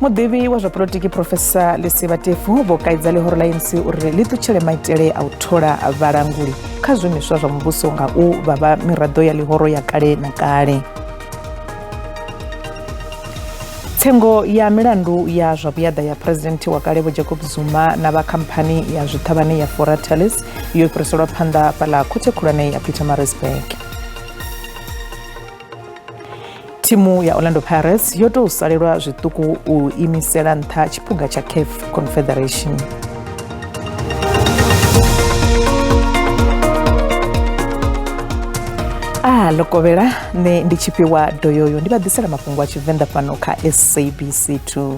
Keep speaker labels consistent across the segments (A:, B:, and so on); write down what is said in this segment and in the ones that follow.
A: Mudivi wa zwa polotiki Profesa Lisiva Tefu vhokaidza lihoro la ANC uri ḽi ṱutshele maitele a u thola vhalanguli kha zwiimiswa zwa muvhuso nga u vha miraḓo ya lihoro ya kale na kale. Tsengo ya milandu ya zwa vhuyaḓa ya President wa kale Vho Jacob Zuma na vha khamphani ya zwithavhani ya Foratelis yo fhiriselwa phanḓa fhaḽa khothe khulwane ya Pietermaritzburg. Timu ya Orlando Pirates yo tou salelwa zwiṱuku u imisela nṱha tshiphuga tsha CAF Confederation. Lokovela ne ndi Tshifhiwa Doyoyo ndi vhaḓisela mafhungo a Tshivenda fhano kha SABC 2.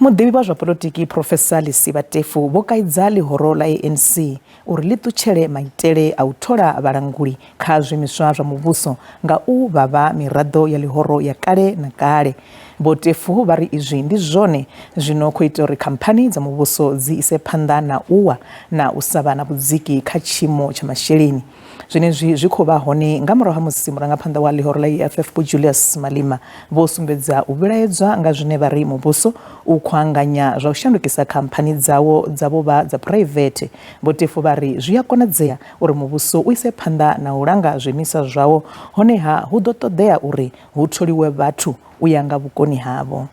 A: Muḓivhi wa zwa polotiki Profesa Lisiva Tefu vhokaidza lihoro la ANC uri ḽi ṱutshele maitele a u thola vhalanguli kha zwiimiswa zwa muvhuso nga u vha miraḓo ya lihoro ya kale na kale. Vho Tefu vha ri izwi ndi zwone zwino khou ita uri khamphani dza muvhuso dzi ise phanḓa na uwa na u sa vha na vhudziki kha tshiimo tsha masheleni. Zwenezwi zwi khou vha hone nga murahu ha musi murangaphanḓa wa lihoro la EFF Vho Julius Malema vho sumbedza u vhilaedzwa nga zwine vha ri muvhuso u khou anganya zwa u shandukisa khamphani dzavho vha dza private. Vho Tefu vha ri zwi a konadzea uri muvhuso u ise phanḓa na u langa zwiimiswa zwawo, honeha hu ḓo ṱoḓea uri hu tholiwe vhathu u ya nga vhukoni havho.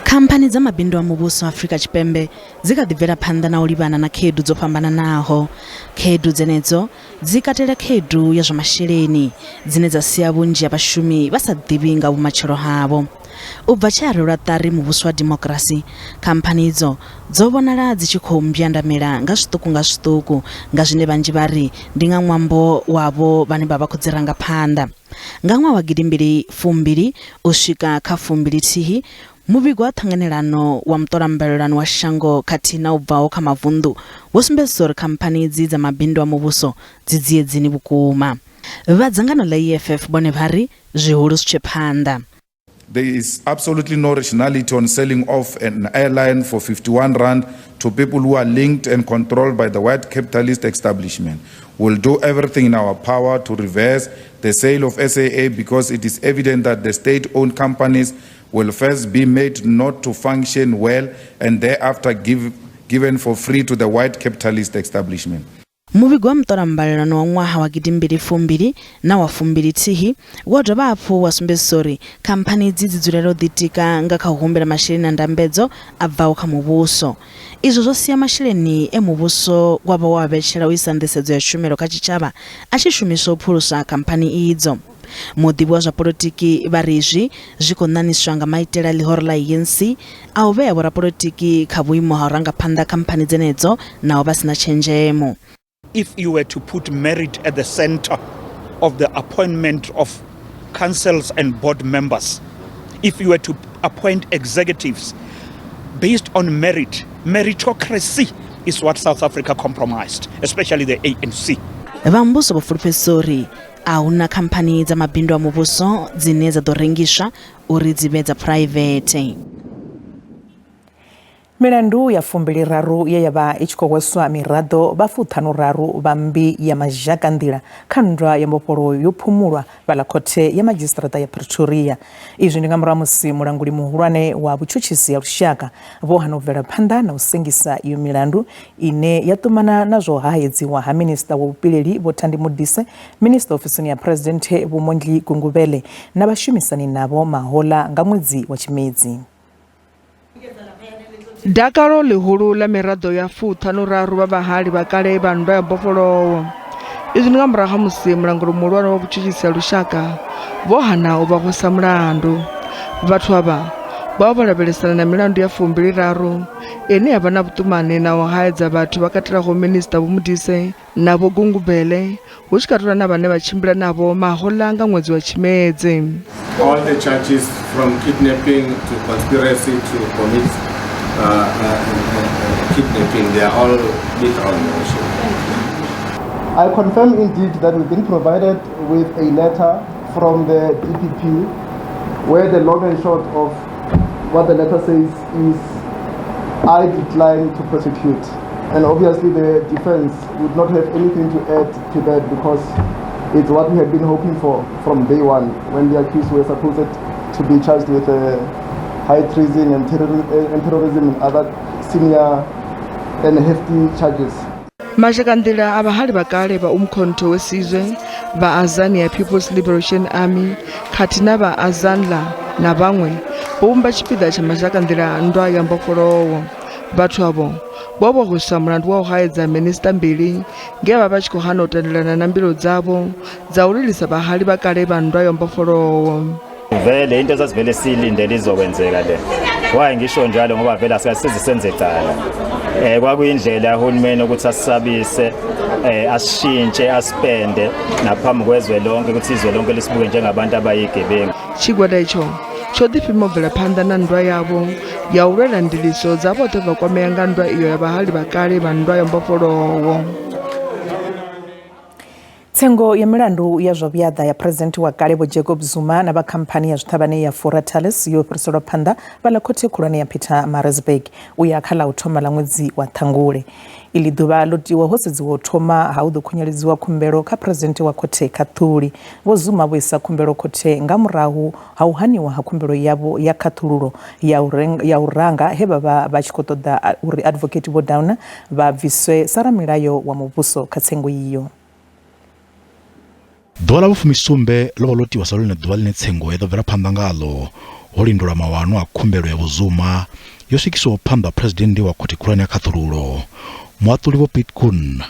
B: Khamphani dza mabindu a muvhuso Afrika Tshipembe dzi kha ḓi bvela phanḓa na u livhana na khaedu dzo fhambananaho. Khaedu dzenedzo dzi katela khaedu ya zwa masheleni dzine dza sia vhunzhi ha vhashumi vha sa ḓivhi nga vhumatshelo havho. U bva tshe a rwelwa ṱari muvhuso wa demokirasi, khamphani idzo dzo vhonala dzi tshi khou mbwandamela nga zwiṱuku nga zwine vhanzhi vha ri ndi nga ṅwambo wavho vhane vha khou dzi ranga phanḓa. Nga ṅwaha wa 2020 u swika kha 2021 muvhigo wa ṱhanganelano wa muṱolambalelano wa shango khathihi na u bvaho kha mavunḓu wo sumbedzisa uri khamphani idzi dza mabindu a muvhuso dzi dziedzini vhukuma. Vha dzangano ḽa EFF vhone vha ri zwihulu zwi tshe phanḓa.
C: There is absolutely no rationality on selling off an airline for 51 rand to people who are linked and controlled by the white capitalist establishment. We'll do everything in our power to reverse the sale of SAA because it is evident that the state-owned companies will first be made not to function well and thereafter given for free to the white capitalist establishment.
B: Muvhigo wa muṱolambalelano wa ṅwaha wa 2020 na wa 2021 wo dovha hafhu wa sumbedzisa uri khamphani dzi dzulela u ḓitika nga kha u humbela masheleni na ndambedzo a bvaho kha muvhuso. Izwo zwo sia masheleni muvhuso wa vha wa vhetshela u isa nḓisedzo ya tshumelo kha tshitshavha a tshi shumiswa u phulusa khamphani idzo. Muḓivhi wa zwa polotiki vha ri izwi zwi khou ṋaniswa nga maitele a lihoro la ANC a u vhea vhorapolotiki kha vhuimo ha u rangaphanḓa khamphani dzenedzo naho vha sina tshenzhemo.
D: If you were to put merit at the center of the appointment of councils and board members, if you were to appoint executives based on merit, meritocracy is what South Africa compromised, especially the ANC.
B: Vhambuso vho fulufhedzisa uri a huna khamphani dza mabindu a muvhuso dzine dza ḓo rengiswa uri dzi vhe dza private.
A: Milandu ya 23 ye ya vha i tshi khou hweswa miraḓo vha 53 vha mmbi ya mazhaka nḓila kha nndwa ya mbofholowo yo phumulwa fhaḽa khothe ya madzhisiṱiraṱa ya Pretoria. Izwi ndi nga murahu musi mulanguli muhulwane wa vhutshutshisi ya lushaka vho hana u bvela phanḓa na u sengisa iyo milandu ine ya ṱumana na zwo hahedziwa ha minista wa vhupileli Vho Thandi Modise, minista ofisini ya President Vho Mondli Gungubele na vhashumisani navho mahoḽa nga ṅwedzi wa Tshimedzi.
E: Dakalo ḽihulu ḽa miraḓo ya 53 vha vhahali vha kale vha nndwa ya mbofholowo. Izwi ndi nga murahu ha musi mulanguli muhulwane wa vhutshutshisi ya lushaka vho hana u vha hwesa mulandu. Vhathu avha vha vha lavhelesana na milandu ya 23 ine ya vha na vhuṱumani na u haedza vhathu vha katelaho minista Vho Modise na Vho Gungubele hu tshi katelwa na vhane vha tshimbila navho mahoḽa nga ṅwedzi wa Tshimedzi.
F: All the charges from kidnapping to conspiracy to commit kidnapping, they are all literal motion.
G: I confirm indeed that we've been provided with a letter from the DPP where the long and short of what the letter says is I decline to prosecute. And obviously the defense would not have anything to add to that because It's what we had been hoping for from day one when the accused were supposed to be charged with high treason and terrorism and other senior and hefty charges.
E: mashakandila abahali bakale ba umkhonto wesizwe ba Azania People's Liberation Army khatina ba Azanla na bangwe bomba chipida cha mashakandila ndwa ya mbofolowo bathu abo bobo kusamula ndwa uhaedza minister mbili ngeba bachiko hanotanilana na mbilo dzabo za ulilisa bahali bakale ba ndwa ya mbofolowo.
H: Vele into ezasivele silindele izokwenzeka le. Waye ngisho njalo ngoba vele asizisenzekala. Kwakuyindlela yahulumeni ukuthi asisabise asishintshe aspende naphambi kwezwe lonke ukuthi izwe lonke lisibuke njengabantu abayigebengu.
E: Chigwada icho chodipimo vela phanda na ndwa yabo ya ulela ndiliso zabo teva kwameanga ndwa iyo ya bahali bakale ba ndwa ya mbofolowo.
A: Tsengo ya milandu ya zwavyada ya President wa kale Jacob Zuma na bakhampani ya zwithavhani ya Foratalis yo firiselwa phanda vala khothe khulwane ya Pietermaritzburg uya khala uthoma la ṅwedzi wa Ṱhangule. Ili ḓuvha ḽo tiwa ho sedziwa u thoma ha u ḓo khunyeledziwa khumbelo kha President wa khothe Khaṱhuli. Vho Zuma vho isa khumbelo khothe nga murahu ha u haniwa ha khumbelo yavho ya khaṱhululo ya u ranga he vha tshi khou ṱoḓa uri Advocate Vho Downer vha bviswe sa ramilayo wa muvhuso kha tsengo iyo.
I: Ḓuvha ḽa vhufumisumbe ḽo vha ḽo tiwa sa ḽone ḓuvha ḽine tsengo ya ḓo bvela phanḓa ngaḽo ho lindulwa mawano a khumbelo ya Vho Zuma yo swikiswaho phanḓa President wa khothe khulwane ya khaṱhululo. Muhaṱuli Vho Pitkun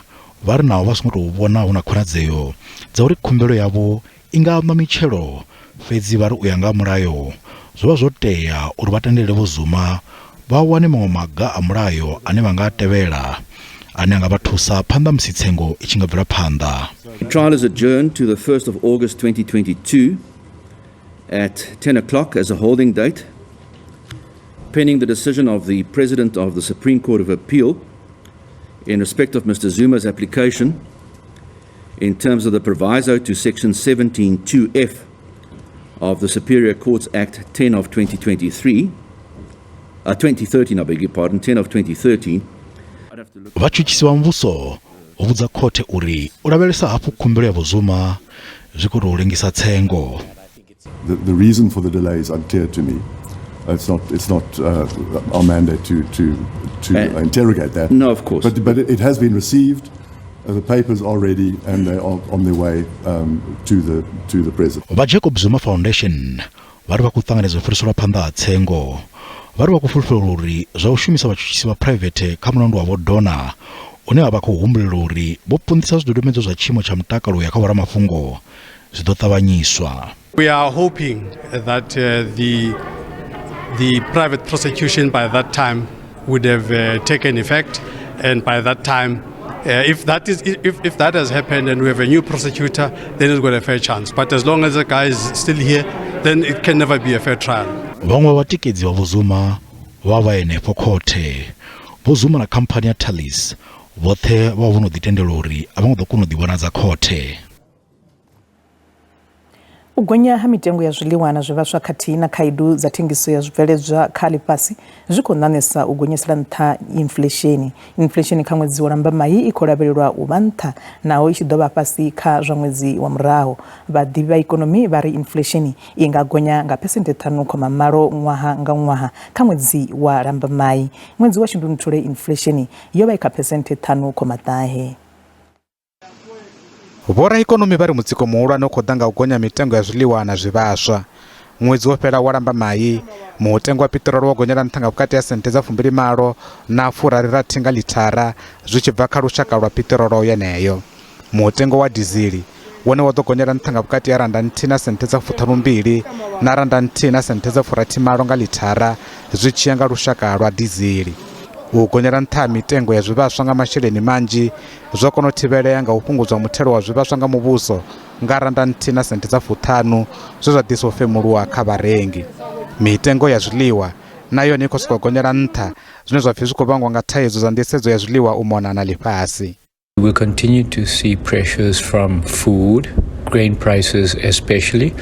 I: vha ri naho vha songo tou vhona hu na khonadzeo dza uri khumbelo yavho i nga amba mitshelo fhedzi vha ri u ya nga mulayo zwo vha zwo tea uri vha tendele Vho Zuma vha wane maṅwe maga a mulayo ane vha nga tevhela ane anga vha thusa phanḓa musi tsengo i tshi nga bvela phanḓa.
J: The trial is adjourned to the 1st of August 2022 at 10 o'clock as a holding date, pending the decision of the President of the Supreme Court of Appeal in respect of Mr. Zuma's application in terms of the proviso to Section 17(2)(f) of the Superior Courts Act 10 of 2013, I beg your pardon, 10 of 2013.
I: Vhatshutshisi vha muvhuso vho vhudza khothe uri u lavhelesa hafhu khumbelo ya Vho Zuma zwi khou tou lengisa tsengo.
K: The reason for the delay is unclear to me. It's not our mandate to interrogate that.
J: No, of course.
K: But it has been received. The papers are ready and they are on their way to the president.
I: Vha Jacob Zuma Foundation vari va ku ṱanganedza u fhiriselwa phanḓa ha tsengo. Vari va ku fulufhela uri zwa u shumisa vhatshutshisi vha private kha mulandu wa Vho Downer une vha khou humbulela uri vho punḓisa zwidodombedzwa zwa tshiimo tsha mutakalo ya kha vho Mafhungo zwi ḓo ṱavhanyiswa.
L: We are hoping that the private prosecution by that time would have taken effect, and by that time, if that has happened and we have a new prosecutor, then it's got a fair chance. But as long as the guy is still here, then it can never be a fair trial.
I: Vhaṅwe vhatikedzi vha Vho Zuma vha vha henefho khothe. Vho Zuma na khamphani ya Talis vhoṱhe vha vho no ḓitendela uri a vha ngo ḓo kona u ḓivhonadza khothe.
A: U gonya ha mitengo ya zwiḽiwa na zwivhaswa khathihi na khaedu dza thengiso ya zwibveledzwa kha ḽifhasi zwi khou ṋaṋisa u gonyisela nṱha inflation. Inflation kha ṅwedzi wa Lambamai i khou lavhelelwa u vha nṱha naho i tshi ḓo vha fhasi kha zwa ṅwedzi wa murahu. Vhaḓivhi vha ikonomi vha ri inflation i nga gonya nga phesenthe 5.8 ṅwaha nga ṅwaha kha ṅwedzi wa Lambamai. Ṅwedzi wa Shundunthule inflation yo vha i kha phesenthe 5.8.
M: Vhora ikonomi vha ri mutsiko muhulwane u khou ḓa nga u gonya mitengo ya zwiḽiwa na zwivhaswa. Ṅwedzi wo fhela wa Lambamai mutengo wa peṱirolo wo gonyela nṱha nga vhukati ha senthe dza 20 na 60 nga ḽithara zwi tshi bva kha lushaka lwa peṱirolo yeneyo. Mutengo wa dizili wone wo ḓo gonyela nṱha nga vhukati ha R1 na senthe dza 52 na R1 na senthe dza 60 nga ḽithara zwi tshi ya nga lushaka lwa dizili. U gonyela nṱha mitengo ya zwivhaswa nga masheleni manzhi zwo kona u thivhelea nga u fhungudzwa muthelo wa zwivhaswa nga muvhuso nga R1 na senthe dza 5 zwe zwa ḓisa u femuluwa kha vharengi. Mitengo ya zwiḽiwa nayo i khou sokou gonyela nṱha zwine zwa pfhi zwi khou vhangwa nga thaidzo dza nḓisedzo ya zwiḽiwa u mona na ḽifhasi.
N: We will continue to see pressures from food grain prices especially,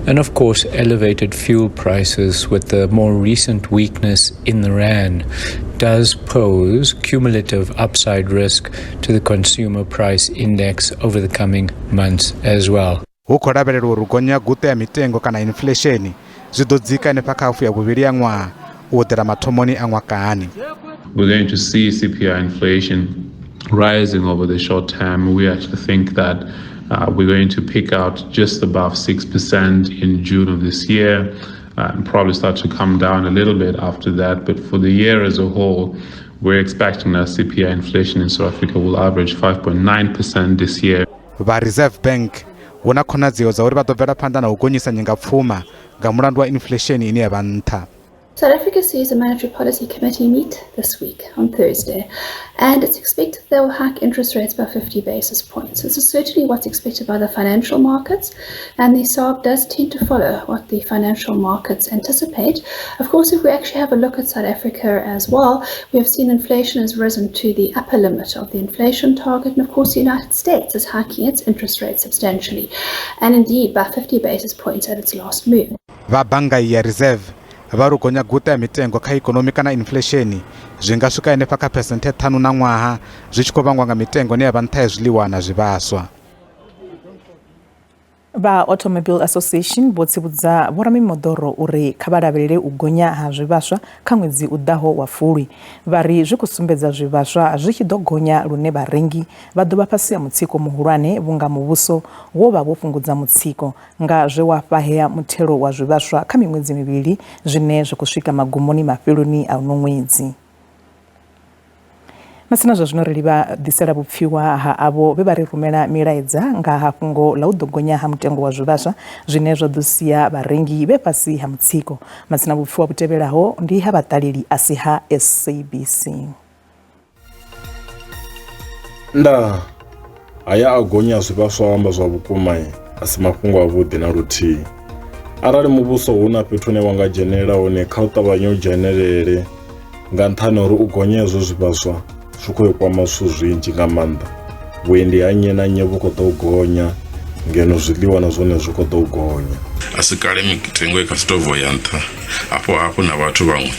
N: and of course elevated fuel prices with the more recent weakness in the rand does pose cumulative upside risk to the consumer price index over the coming months as well.
M: Ukholavhelelwa uri gonya guṱe ya mitengo kana inflation zwi ḓo dzika henefha kha hafu ya vhuvhili ya ṅwaha u ḓela mathomoni a ṅwakani.
O: We're going to see CPI inflation rising over the short term. We actually think that we're going to peak out just above 6% in June of this year and probably start to come down a little bit after that. But for the year as a whole, we're expecting that CPI inflation in South Africa will average 5.9% this year.
M: Va Reserve Bank huna khonadzeo dza uri vha ḓo bvela phanḓa na u gonyisa nyingapfuma nga mulandu wa inflation ine ya vha nṱha.
P: South Africa sees the Monetary Policy Committee meet this week on Thursday, and it's expected they will hike interest rates by 50 basis points. This is certainly what's expected by the financial markets, and the SARB does tend to follow what the financial markets anticipate. Of course, if we actually have a look at South Africa as well, we have seen inflation has risen to the upper limit of the inflation target, and of course the United States is hiking its interest rate substantially, and indeed by 50 basis points at its last move.
M: Va banga ya Reserve va ri gonya guṱe ya mitengo kha ikonomi kana inflation zwi nga swika henefha kha phesenthe 5 na ṅwaha zwi tshi khou vhangwa nga mitengo ine ya vha nṱha ya zwiḽiwa na zwivhaswa.
A: Vha Automobile Association vho tsivhudza vhoramimoḓoro uri kha vha lavhelele u gonya ha zwivhaswa kha ṅwedzi u ḓaho wa Fulwi. Vha ri zwi khou sumbedza zwivhaswa zwi tshi ḓo gonya lune vharengi vha ḓo vha fhasi ya mutsiko muhulwane vhunga muvhuso wo vha vho fhungudza mutsiko nga zwe wa fhahea muthelo wa zwivhaswa kha miṅwedzi mivhili zwine zwi khou swika magumoni mafheloni a uno ṅwedzi. Masina zwa zwino ri livha ḓisela vhupfiwa ha avho vhe vha ri rumela milaedza nga ha fhungo ḽa u ḓo gonya ha mutengo wa zwivhaswa zwine zwa ḓo sia vharengi vhe fhasi ha mutsiko. Masina vhupfiwa vhu tevhelaho ndi ha vhaṱaleli a si ha SABC.
Q: Nda haya a gonya zwivhaswa amba zwa vhukuma a si mafhungo avhuḓi na luthihi. Arali muvhuso hu na fhethu hune wa nga dzhenelela hone kha u ṱavhanya u dzhenelele nga nṱhani uri u gonya hezwo zwivhaswa zwi khou kwama zwithu zwinzhi nga maanḓa. Vhuendi ha nnyi na nnyi vhu khou ḓo gonya ngeno zwiḽiwa na zwone zwi khou ḓo gonya.
R: A si kale mitengo i kha si tou vho ya nṱha hafho na vhathu vhaṅwe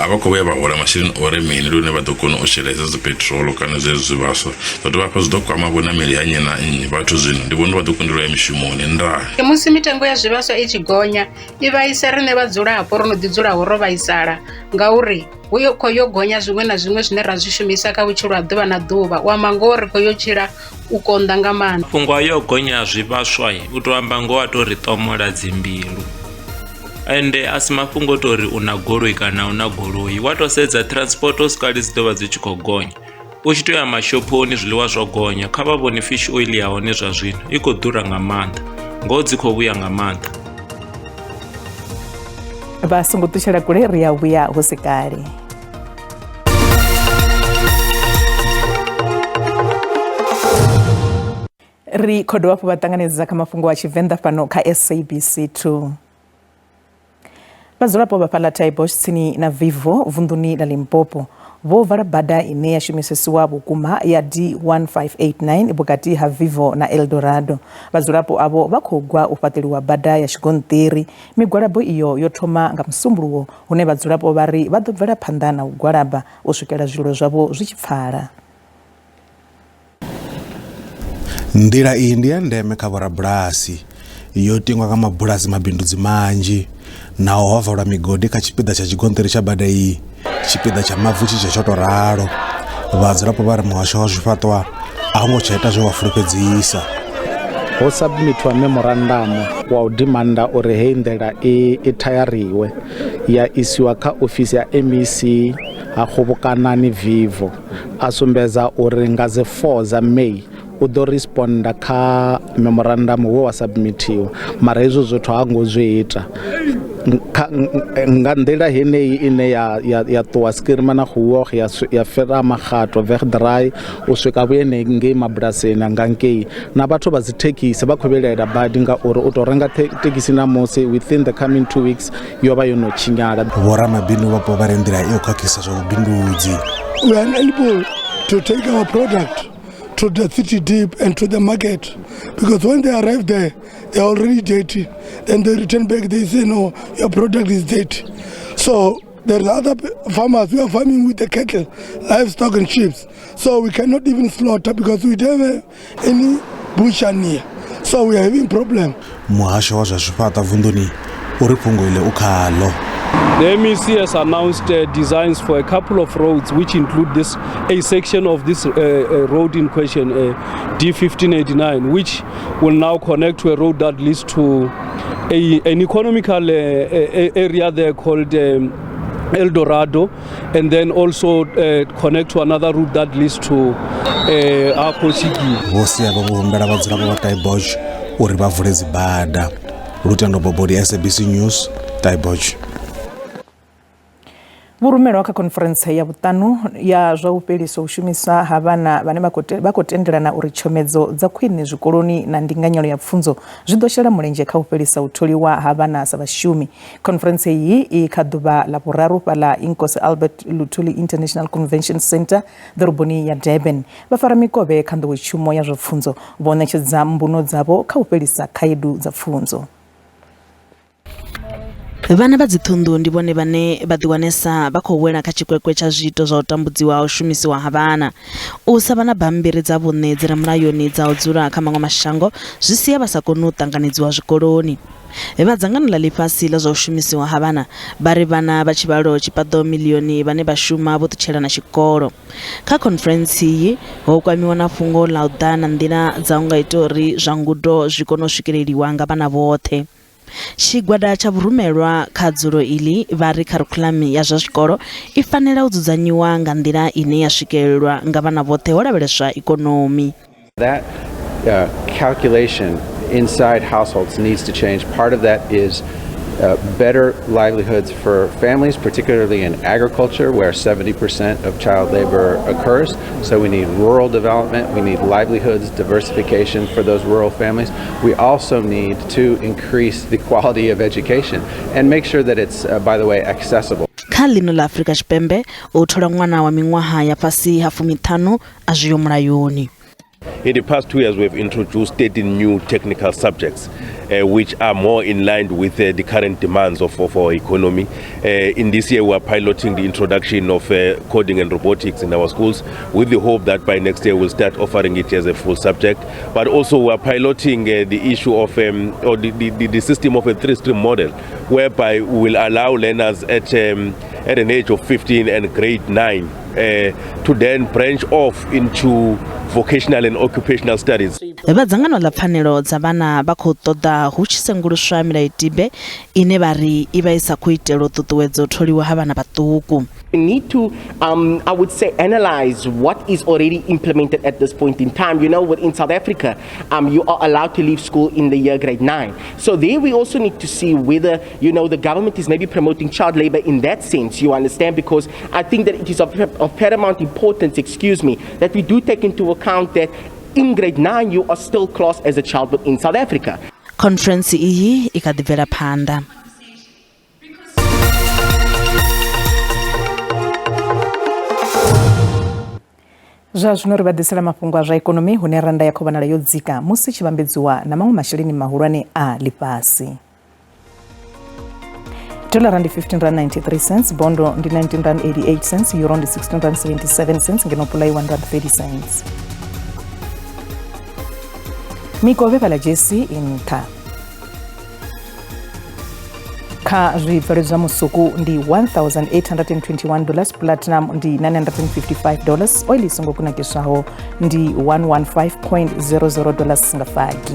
R: a vha khou vhuya vha hola masheleni o re mini lune vha ḓo kona u shela dzi petrol kana zwezwo zwivhaswa zwa dovha hafhu zwi ḓo kwama vhonameli ha nnyi na nnyi vhathu zwino ndi vhone vha ḓo kundelwa ya mishumoni nda.
S: Musi mitengo ya zwivhaswa i tshi gonya i vhaisa riṋe vhadzulapo ro no ḓi dzula ho vhaisala ngauri hu khou yo gonya zwiṅwe na zwiṅwe zwine ra zwi shumisa kha vhutshilo ha ḓuvha na ḓuvha u amba ngoho ri khou yo tshila u konḓa nga maanḓa.
T: Fhungo yo gonya zwivhaswa u tou amba ngoho a tou ri tomola dzimbilu ende a si mafhungo tori una goloi kana una goloi wa tou sedza transport skali dzi ḓo vha dzi tshi khou gonya u tshi tou ya mashophoni zwiḽiwa zwo gonya kha vha vhone fish oil ya hone zwa zwino i khou ḓura nga maanḓa ngoho dzi khou vhuya nga maanḓa.
A: Vha songo ṱutshela kule ri ya vhuya hu si kale. Ri khou dovha hafhu vha ṱanganedza kha mafhungo a Tshivenda fhano kha SABC 2. Vhadzulapo vha fhaḽa Taibosh tsini na Vivo vunḓuni ḽa Limpopo vho vala bada ine ya shumisesiwa vhukuma ya D1589 vhukati ha Vivo na Eldorado. Vhadzulapo avho vha khou gwa u fhaṱeliwa bada ya Tshigonṱiri. Migwalabo iyo yo thoma nga Musumbuluwo hune vhadzulapo vha ri vha ḓo bvela phanḓa na u gwalaba u swikela zwilo zwavho zwi tshi pfala.
U: Nḓila iyi ndi ya ndeme kha vhorabulasi yo tingwa nga mabulasi mabindudzi manzhi naho ho valwa migodi kha tshipiḓa tsha Tshigonṱiri tsha bada iyi. Tshipiḓa tsha mavu tshi tsho tou ralo vhadzulapo vha ri muhasho wa zwifhaṱwa a ho ngo tsha ita zwe wa fulufhedzisa.
V: Ho submitwa memorandum wa u demanda uri hei nḓila i thayariwe ya isiwa kha ofisi ya MEC ha Khovhokanani Vivo a sumbedza uri nga dzi 4 dza May u ḓo responda kha memorandum we wa submitiwa mara hezwo zwithu ha ngo zwi ita nga nḓila heneyi ine ya ṱuwa skirima na khuwo ya fera magato vegdry u swika vhuene ngei mabulasini nga ngei na vhathu vha dzi thekhisi vha khou vhelelela badi ngauri u tou renga thekhisi na musi within the coming 2 weeks yo vha yo no tshinyala.
U: Vhoramabindu vhapo vha ri nḓila iyo khakhisa zwa vhubindudzi.
W: We are unable to take our product
C: to the city deep and to the market, because when they arrive there, they're already dirty. Then they return back, they say, no, your product is dirty. So there's other farmers who are farming with the cattle, livestock and sheep. So we cannot even slaughter because we don't have any butcher near. So we are having problem.
U: Muhasho wa zwa zwifhaṱa vunḓuni uri fhungo ile u khalo.
D: The MEC has announced designs for a couple of roads, which include a section of this road in question, D1589, which will now connect to a road that leads to an economical area there called El Dorado, and then also connect to another route that leads to Akosigi.
U: Vosi abo bombela vadzula va Taiboj uri va vule dzibada. Lutendo Bobodi, SABC News, Taiboj.
A: Vurumelo kha conference ya vhutanu ya zwa upeliso u shumisa ha vhana vhane vha khou tendelana uri tshomedzo dza khwine zwikoloni na ndinganyelo ya pfunzo zwi ḓo shela mulenzhe kha u fhelisa u tholiwa ha vhana sa vhashumi. Conference iyi i kha ḓuvha ḽa vhuraru fhaḽa Inkosi Albert Luthuli International Convention Center ḓoroboni ya Durban. Vhafaramikovhe kha nḓowetshumo ya zwa pfunzo vho ṋetshedza mbuno dzavho kha u fhelisa khaedu dza pfunzo.
B: Vhana vha dziṱhunḓu ndi vhone vhane vha ḓiwanesa vha khou wela kha tshikwekwe tsha zwiito zwa u tambudziwa u shumisiwa ha vhana. U sa vha na bammbiri dza vhuṋe dzi re mulayoni dza u dzula kha maṅwe mashango zwi sia vha sa koni u ṱanganedziwa zwikoloni. Vha dzangano ḽa ḽifhasi ḽa zwa u shumisiwa ha vhana vha ri vhana vha tshivhalo tshipaḓo miḽioni vhane vha shuma vho ṱutshela na tshikolo. Kha conference iyi ho kwamiwa na fhungo ḽa u ḓa na nḓila dza u nga ita uri zwa ngudo zwi kone u swikeleliwa nga vhana vhoṱhe. Tshigwada tsha vhurumelwa kha dzulo iḽi vha ri curriculum ya zwa zwikolo I fanela u dzudzanyiwa nga nḓila ine ya swikelelwa nga vhana vhoṱhe ho lavheleswa ikonomi.
W: That calculation inside households needs to change. Part of that is better livelihoods for families, particularly in agriculture, where 70% of child labor occurs. So we need rural development, we need livelihoods, diversification for those rural families. We also need to increase the quality of education and make sure that it's, by the way, accessible.
B: Kha ḽino ḽa Afrika Tshipembe u thola ṅwana wa miṅwaha ya fhasi ha 15 a zwiyo mulayoni.
X: In the past 2 years, we've introduced 13 new technical subjects, which are more in line with the current demands of our economy. In this year, we are piloting the introduction of coding and robotics in our schools, with the hope that by next year we'll start offering it as a full subject. But also, we are piloting the issue of or the system of a 3-stream model, whereby we will allow learners at an age of 15 and grade 9 to then branch off into vocational and occupational studies.
B: Dzangano ḽa pfanelo dza vhana vha khou ṱoḓa hu tshi senguluswa milayotibe ine vha ri i vha I sa khou itela u ṱuṱuwedza u tholiwa ha vhana vhaṱuku.
Y: We need to, I would say, analyze what is already implemented at this point in time. You know, within South Africa, you are allowed to leave school in the year grade 9. So there we also need to see whether, you know, the government is maybe promoting child labor in that sense, you understand, because I think that it is of paramount importance, that we do take into account that in grade 9 you are still classed as a child in South Africa.
B: Conference iyi I kha ḓi bvela phanḓa.
A: Zwa zwino ri vha ḓisela mafhungo a zwa ikonomi hune randa ya khou vhonala yo dzika musi tshi vhambedziwa na maṅwe masheleni mahulwane a ḽifhasi. Dollar ndi 15.93 cents, bondo ndi 19.88 cents, euro ndi 16.77 cents, ngeno pula I 1.30 cents. Mikovhe fhaḽa jesi I nṱha. Kha zwibveledzwa musuku ndi $1,821, platinum ndi $955, oil I songo kunakiswaho ndi $115.00 nga fagi.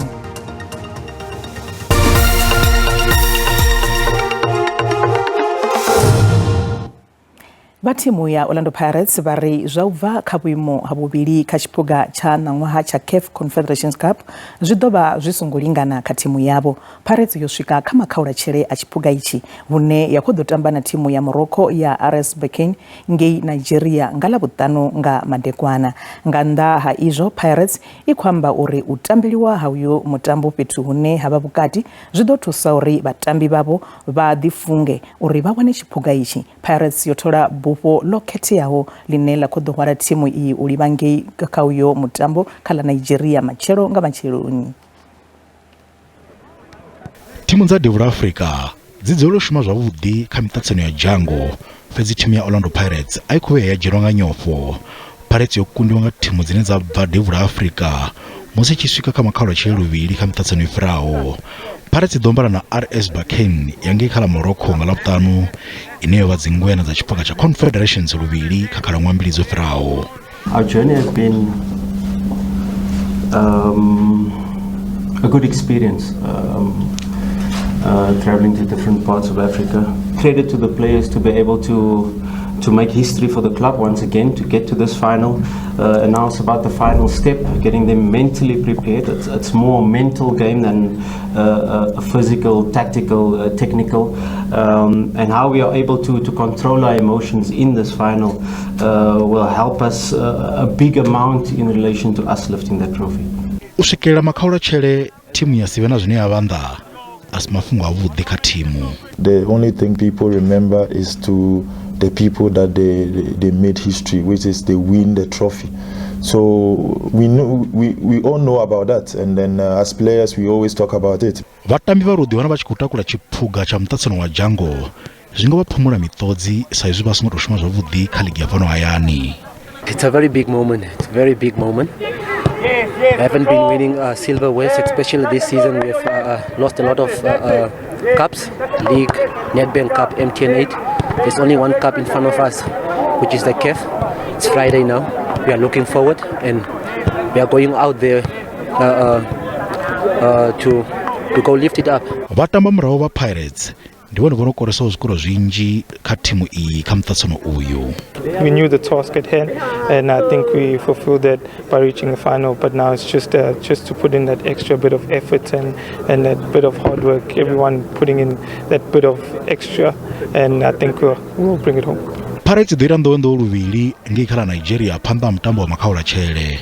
A: Vha thimu ya Orlando Pirates vha ri zwa u bva kha vhuimo ha vhuvhili kha tshiphuga tsha ṋaṅwaha tsha CAF Confederations Cup zwi ḓo vha zwi songo lingana kha thimu yavho. Pirates yo swika kha makhaulatshele a tshiphuga ichi hune ya khou ḓo tamba na thimu ya Morocco ya RS Berkane ngei Nigeria nga ḽavhuṱanu nga madekwana. Nga nnḓa ha izwo, Pirates I khou amba uri u tambeliwa ha uyo mutambo fhethu hune ha vha vhukati zwi ḓo thusa uri vhatambi vhavho vha ḓifunge uri vha wane tshiphuga ichi. Pirates yo thola bufho lo khetheaho line la khou ḓo hwala thimu iyi u livha ngei kha uyo mutambo kha ḽa Nigeria matshelo nga matsheloni.
I: Thimu dza Devil Africa dzi dzulela u shuma zwavhuḓi kha miṱaṱisano ya Django, fhedzi thimu ya Orlando Pirates a i khou ya dzhielwa nga nyofho. Pirates yo kundiwa nga thimu dzine dza bva Devil Africa musi tshi swika kha makhaula tshele luvhili kha miṱaṱisano i fhiraho. Pirates ḓo ombana na RS Berkane yangei kha ḽa Morocco nga ḽavhuṱanu ine yo vha dzingwena dza tshiphaga tsha Confederations luvhili kha khalaṅwaha mbili dzo fhiraho.
E: Our journey has been a good experience. Traveling to different parts of Africa. Credit to the players to be able to make history for the club once again, to get to this final. And now it's about the final step, getting them mentally prepared. It's more a mental game than a physical, tactical, technical. And how we are able to control our emotions in this final will help us a big amount in relation to us lifting that trophy.
I: U swikelela makhaula tshele thimu ya Tshivenda zwine ya vhanḓa asi mafhungo avhuḓi kha thimu.
F: The only thing people remember is to the people that they made history, which is they win the trophy. So we all know about that, and then as players we always talk about it.
I: Vatambi vha ḓi wana vha tshi khou takula tshiphuga tsha muṱaṱisano wa Django zwi nga vha phumula miṱodzi sa izwi vha songo tou shuma zwavhuḓi kha ligi ya fhano hayani.
G: It's a very big moment. It's a very big moment. We haven't been winning silverwares, especially this season. We have lost a lot of cups, League, Nedbank Cup, MTN 8. There's only one cup in front of us, which is the CAF. It's Friday now. We are looking forward, and we are going out there to go lift it up.
I: Vatamba murahu va Pirates ndi vhone vhono koresaho zwikoro zwinzhi kha thimu iyi kha muṱaṱisano uyu.
H: We knew the task at hand, and I think we fulfilled that by reaching the final. But now it's just to put in that extra bit of effort and that bit of hard work. Everyone putting in that bit of extra, and I think we'll bring it home.
I: Pirates ḓo ira nḓowenḓowe luvhili ngei kha ḽa Nigeria phanḓa ha mutambo wa makhaula tshele.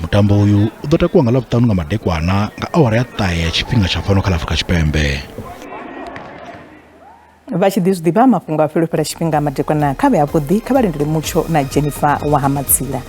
I: Mutambo uyu u ḓo takuwa nga ḽavhuṱanu nga madekwana nga awara ya ṱahe ya tshifhinga tsha fhano kha ḽa Afrika Tshipembe.
A: Vha tshi ḓi zwiḓivha mafhungo a fhelefhela tshifhinga madekwana kha vhe avhuḓi kha vha lindele mutsho na Jennifer wa ha Matsila.